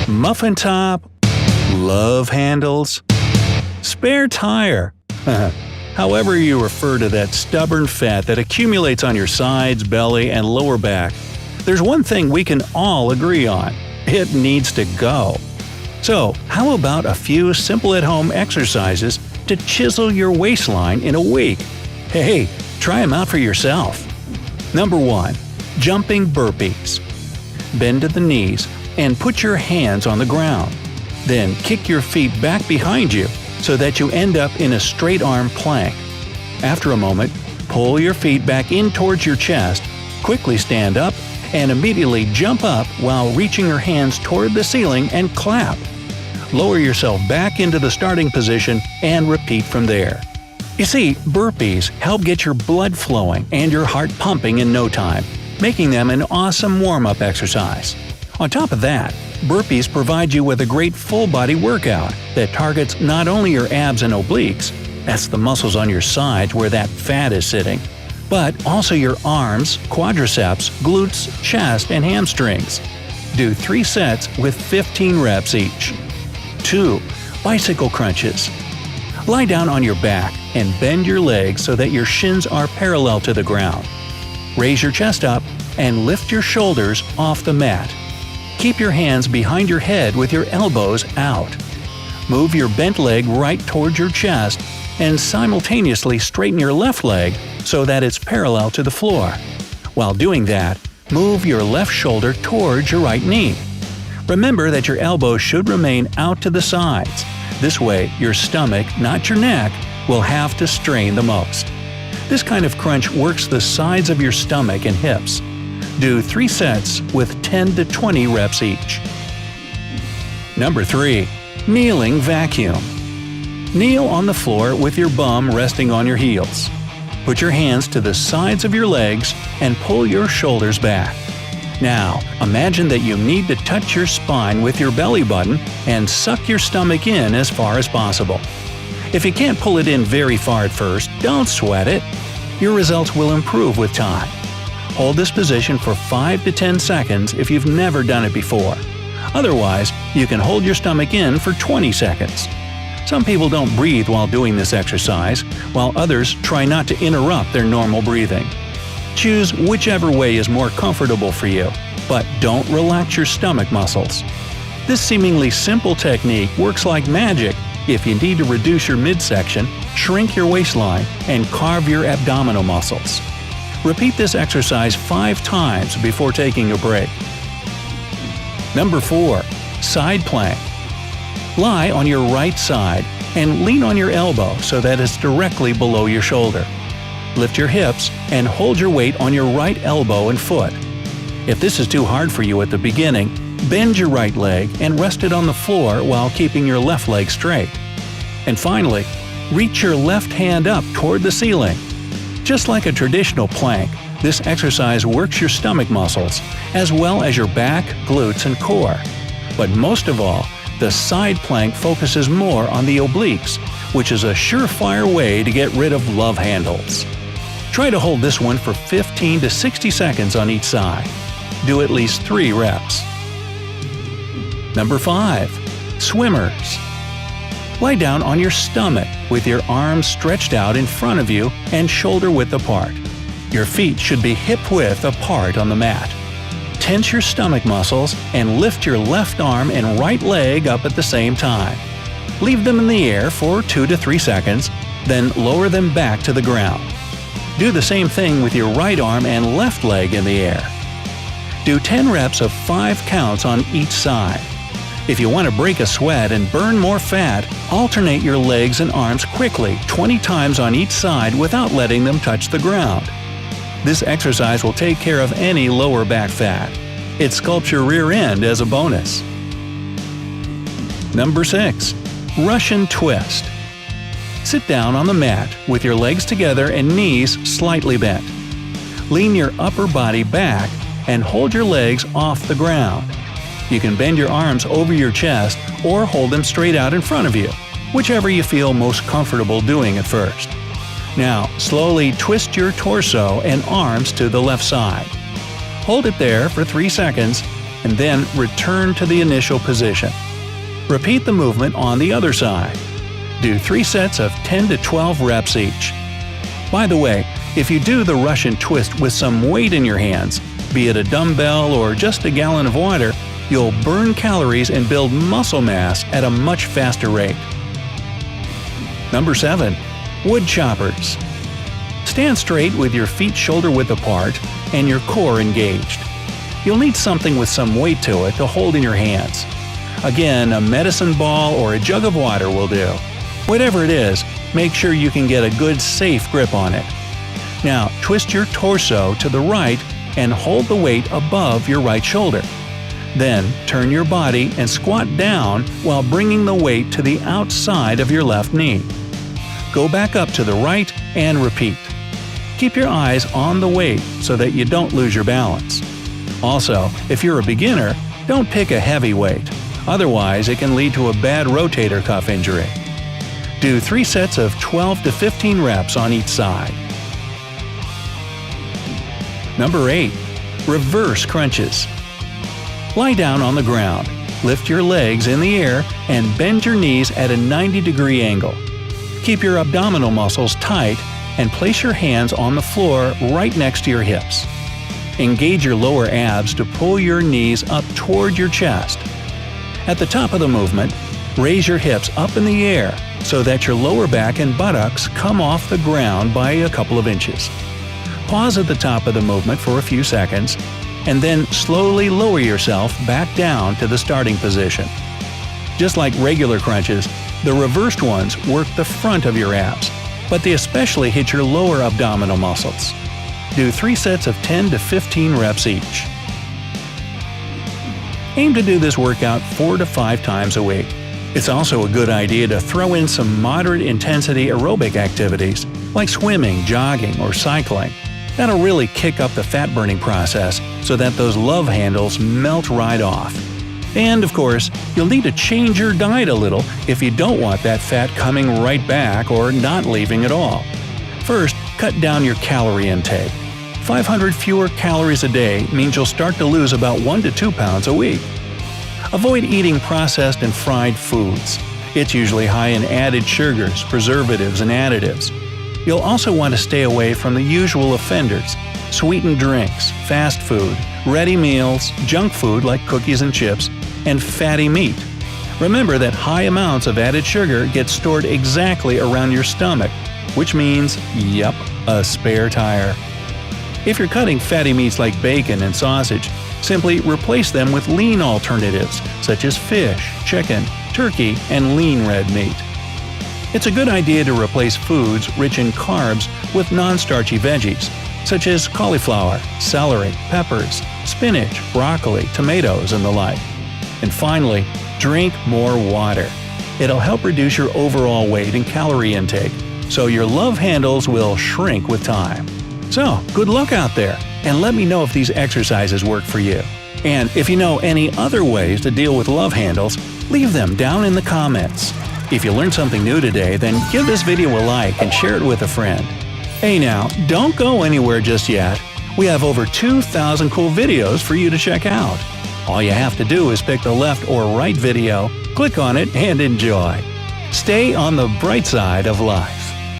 muffin top, love handles, spare tire. However you refer to that stubborn fat that accumulates on your sides, belly, and lower back, there's one thing we can all agree on: it needs to go. So, how about a few simple at-home exercises to chisel your waistline in a week? Hey, try them out for yourself. Number 1. Jumping burpees. Bend to the knees and put your hands on the ground. Then kick your feet back behind you so that you end up in a straight arm plank. After a moment, pull your feet back in towards your chest, quickly stand up, and immediately jump up while reaching your hands toward the ceiling and clap. Lower yourself back into the starting position and repeat from there. You see, burpees help get your blood flowing and your heart pumping in no time, making them an awesome warm-up exercise. On top of that, burpees provide you with a great full-body workout that targets not only your abs and obliques – that's the muscles on your sides where that fat is sitting – but also your arms, quadriceps, glutes, chest, and hamstrings. Do 3 sets with 15 reps each. 2. Bicycle crunches. Lie down on your back and bend your legs so that your shins are parallel to the ground. Raise your chest up and lift your shoulders off the mat. Keep your hands behind your head with your elbows out. Move your bent leg right towards your chest and simultaneously straighten your left leg so that it's parallel to the floor. While doing that, move your left shoulder towards your right knee. Remember that your elbows should remain out to the sides. This way, your stomach, not your neck, will have to strain the most. This kind of crunch works the sides of your stomach and hips. Do 3 sets with 10 to 20 reps each. Number 3. Kneeling vacuum. Kneel on the floor with your bum resting on your heels. Put your hands to the sides of your legs and pull your shoulders back. Now, imagine that you need to touch your spine with your belly button and suck your stomach in as far as possible. If you can't pull it in very far at first, don't sweat it. Your results will improve with time. Hold this position for 5 to 10 seconds if you've never done it before. Otherwise, you can hold your stomach in for 20 seconds. Some people don't breathe while doing this exercise, while others try not to interrupt their normal breathing. Choose whichever way is more comfortable for you, but don't relax your stomach muscles. This seemingly simple technique works like magic if you need to reduce your midsection, shrink your waistline, and carve your abdominal muscles. Repeat this exercise 5 times before taking a break. Number 4. Side plank. Lie on your right side and lean on your elbow so that it's directly below your shoulder. Lift your hips and hold your weight on your right elbow and foot. If this is too hard for you at the beginning, bend your right leg and rest it on the floor while keeping your left leg straight. And finally, reach your left hand up toward the ceiling. Just like a traditional plank, this exercise works your stomach muscles, as well as your back, glutes, and core. But most of all, the side plank focuses more on the obliques, which is a surefire way to get rid of love handles. Try to hold this one for 15 to 60 seconds on each side. Do at least 3 reps. Number 5. Swimmers. Lie down on your stomach with your arms stretched out in front of you and shoulder width apart. Your feet should be hip-width apart on the mat. Tense your stomach muscles and lift your left arm and right leg up at the same time. Leave them in the air for 2 to 3 seconds, then lower them back to the ground. Do the same thing with your right arm and left leg in the air. Do 10 reps of 5 counts on each side. If you want to break a sweat and burn more fat, alternate your legs and arms quickly 20 times on each side without letting them touch the ground. This exercise will take care of any lower back fat. It sculpts your rear end as a bonus. Number 6. Russian twist. Sit down on the mat with your legs together and knees slightly bent. Lean your upper body back and hold your legs off the ground. You can bend your arms over your chest or hold them straight out in front of you, whichever you feel most comfortable doing at first. Now, slowly twist your torso and arms to the left side. Hold it there for 3 seconds, and then return to the initial position. Repeat the movement on the other side. Do 3 sets of 10 to 12 reps each. By the way, if you do the Russian twist with some weight in your hands, be it a dumbbell or just a gallon of water, you'll burn calories and build muscle mass at a much faster rate. Number 7. Wood choppers. Stand straight with your feet shoulder-width apart and your core engaged. You'll need something with some weight to it to hold in your hands. Again, a medicine ball or a jug of water will do. Whatever it is, make sure you can get a good, safe grip on it. Now, twist your torso to the right and hold the weight above your right shoulder. Then, turn your body and squat down while bringing the weight to the outside of your left knee. Go back up to the right and repeat. Keep your eyes on the weight so that you don't lose your balance. Also, if you're a beginner, don't pick a heavy weight. Otherwise, it can lead to a bad rotator cuff injury. Do 3 sets of 12 to 15 reps on each side. Number 8. Reverse crunches. Lie down on the ground, lift your legs in the air, and bend your knees at a 90-degree angle. Keep your abdominal muscles tight and place your hands on the floor right next to your hips. Engage your lower abs to pull your knees up toward your chest. At the top of the movement, raise your hips up in the air so that your lower back and buttocks come off the ground by a couple of inches. Pause at the top of the movement for a few seconds, and then slowly lower yourself back down to the starting position. Just like regular crunches, the reversed ones work the front of your abs, but they especially hit your lower abdominal muscles. Do 3 sets of 10 to 15 reps each. Aim to do this workout 4 to 5 times a week. It's also a good idea to throw in some moderate intensity aerobic activities like swimming, jogging, or cycling. That'll really kick up the fat-burning process so that those love handles melt right off. And of course, you'll need to change your diet a little if you don't want that fat coming right back or not leaving at all. First, cut down your calorie intake. 500 fewer calories a day means you'll start to lose about 1 to 2 pounds a week. Avoid eating processed and fried foods. It's usually high in added sugars, preservatives, and additives. You'll also want to stay away from the usual offenders: sweetened drinks, fast food, ready meals, junk food like cookies and chips, and fatty meat. Remember that high amounts of added sugar get stored exactly around your stomach, which means, yep, a spare tire. If you're cutting fatty meats like bacon and sausage, simply replace them with lean alternatives such as fish, chicken, turkey, and lean red meat. It's a good idea to replace foods rich in carbs with non-starchy veggies, such as cauliflower, celery, peppers, spinach, broccoli, tomatoes, and the like. And finally, drink more water. It'll help reduce your overall weight and calorie intake, so your love handles will shrink with time. So, good luck out there, and let me know if these exercises work for you. And if you know any other ways to deal with love handles, leave them down in the comments. If you learned something new today, then give this video a like and share it with a friend. Hey now, don't go anywhere just yet. We have over 2,000 cool videos for you to check out. All you have to do is pick the left or right video, click on it, and enjoy. Stay on the bright side of life.